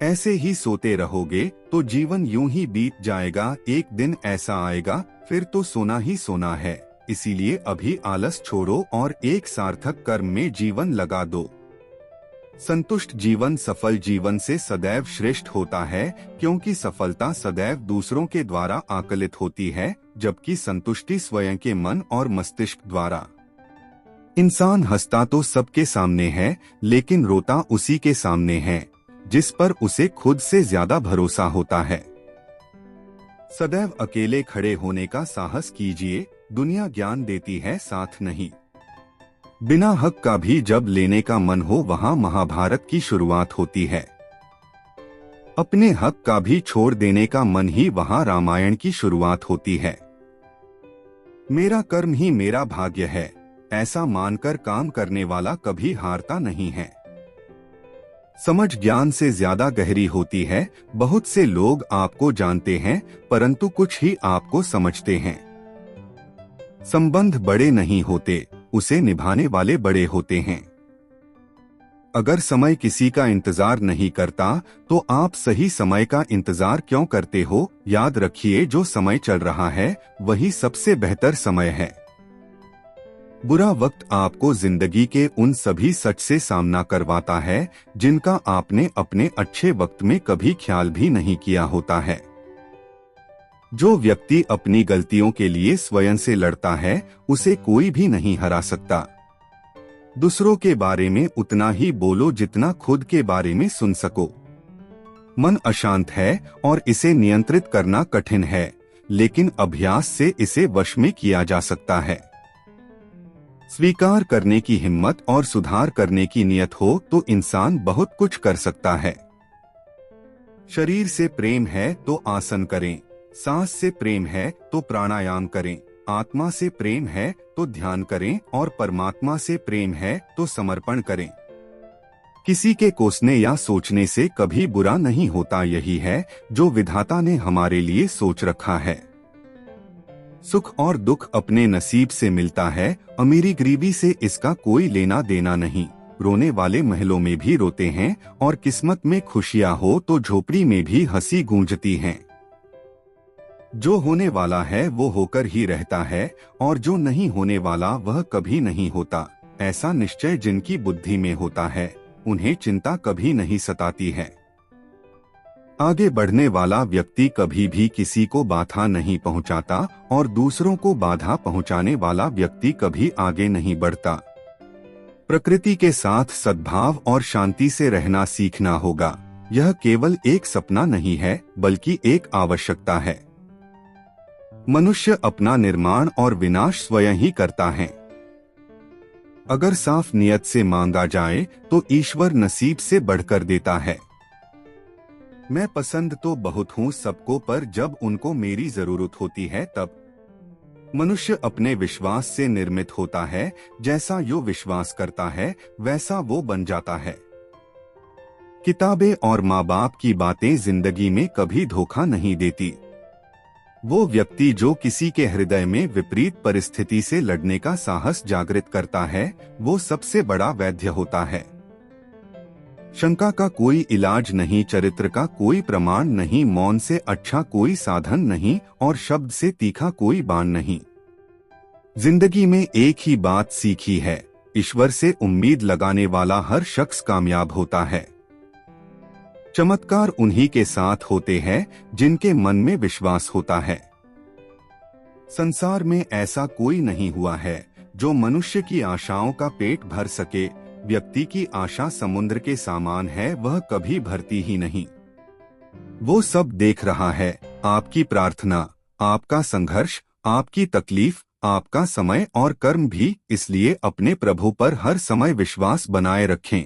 ऐसे ही सोते रहोगे तो जीवन यूं ही बीत जाएगा। एक दिन ऐसा आएगा फिर तो सोना ही सोना है। इसीलिए अभी आलस छोड़ो और एक सार्थक कर्म में जीवन लगा दो। संतुष्ट जीवन सफल जीवन से सदैव श्रेष्ठ होता है, क्योंकि सफलता सदैव दूसरों के द्वारा आकलित होती है, जबकि संतुष्टि स्वयं के मन और मस्तिष्क द्वारा। इंसान हंसता तो सबके सामने है, लेकिन रोता उसी के सामने है जिस पर उसे खुद से ज्यादा भरोसा होता है। सदैव अकेले खड़े होने का साहस कीजिए, दुनिया ज्ञान देती है साथ नहीं। बिना हक का भी जब लेने का मन हो वहां महाभारत की शुरुआत होती है। अपने हक का भी छोड़ देने का मन ही वहां रामायण की शुरुआत होती है। मेरा कर्म ही मेरा भाग्य है, ऐसा मानकर काम करने वाला कभी हारता नहीं है। समझ ज्ञान से ज्यादा गहरी होती है। बहुत से लोग आपको जानते हैं, परंतु कुछ ही आपको समझते हैं। संबंध बड़े नहीं होते, उसे निभाने वाले बड़े होते हैं। अगर समय किसी का इंतजार नहीं करता, तो आप सही समय का इंतजार क्यों करते हो? याद रखिए, जो समय चल रहा है वही सबसे बेहतर समय है। बुरा वक्त आपको जिंदगी के उन सभी सच से सामना करवाता है जिनका आपने अपने अच्छे वक्त में कभी ख्याल भी नहीं किया होता है। जो व्यक्ति अपनी गलतियों के लिए स्वयं से लड़ता है, उसे कोई भी नहीं हरा सकता। दूसरों के बारे में उतना ही बोलो जितना खुद के बारे में सुन सको। मन अशांत है और इसे नियंत्रित करना कठिन है, लेकिन अभ्यास से इसे वश में किया जा सकता है। स्वीकार करने की हिम्मत और सुधार करने की नियत हो तो इंसान बहुत कुछ कर सकता है। शरीर से प्रेम है तो आसन करें, सांस से प्रेम है तो प्राणायाम करें, आत्मा से प्रेम है तो ध्यान करें और परमात्मा से प्रेम है तो समर्पण करें। किसी के कोसने या सोचने से कभी बुरा नहीं होता, यही है जो विधाता ने हमारे लिए सोच रखा है। सुख और दुख अपने नसीब से मिलता है, अमीरी गरीबी से इसका कोई लेना देना नहीं। रोने वाले महलों में भी रोते हैं और किस्मत में खुशियां हो तो झोपड़ी में भी हंसी गूंजती हैं। जो होने वाला है वो होकर ही रहता है और जो नहीं होने वाला वह कभी नहीं होता। ऐसा निश्चय जिनकी बुद्धि में होता है, उन्हें चिंता कभी नहीं सताती है। आगे बढ़ने वाला व्यक्ति कभी भी किसी को बाधा नहीं पहुंचाता और दूसरों को बाधा पहुंचाने वाला व्यक्ति कभी आगे नहीं बढ़ता। प्रकृति के साथ सद्भाव और शांति से रहना सीखना होगा। यह केवल एक सपना नहीं है, बल्कि एक आवश्यकता है। मनुष्य अपना निर्माण और विनाश स्वयं ही करता है। अगर साफ नियत से मांगा जाए तो ईश्वर नसीब से बढ़कर देता है। मैं पसंद तो बहुत हूँ सबको, पर जब उनको मेरी जरूरत होती है तब। मनुष्य अपने विश्वास से निर्मित होता है, जैसा यो विश्वास करता है वैसा वो बन जाता है। किताबें और माँ बाप की बातें जिंदगी में कभी धोखा नहीं देती। वो व्यक्ति जो किसी के हृदय में विपरीत परिस्थिति से लड़ने का साहस जागृत करता है, वो सबसे बड़ा वैद्य होता है। शंका का कोई इलाज नहीं, चरित्र का कोई प्रमाण नहीं, मौन से अच्छा कोई साधन नहीं और शब्द से तीखा कोई बाण नहीं। जिंदगी में एक ही बात सीखी है, ईश्वर से उम्मीद लगाने वाला हर शख्स कामयाब होता है। चमत्कार उन्हीं के साथ होते हैं जिनके मन में विश्वास होता है। संसार में ऐसा कोई नहीं हुआ है जो मनुष्य की आशाओं का पेट भर सके। व्यक्ति की आशा समुद्र के समान है, वह कभी भरती ही नहीं। वो सब देख रहा है, आपकी प्रार्थना, आपका संघर्ष, आपकी तकलीफ, आपका समय और कर्म भी। इसलिए अपने प्रभु पर हर समय विश्वास बनाए रखें।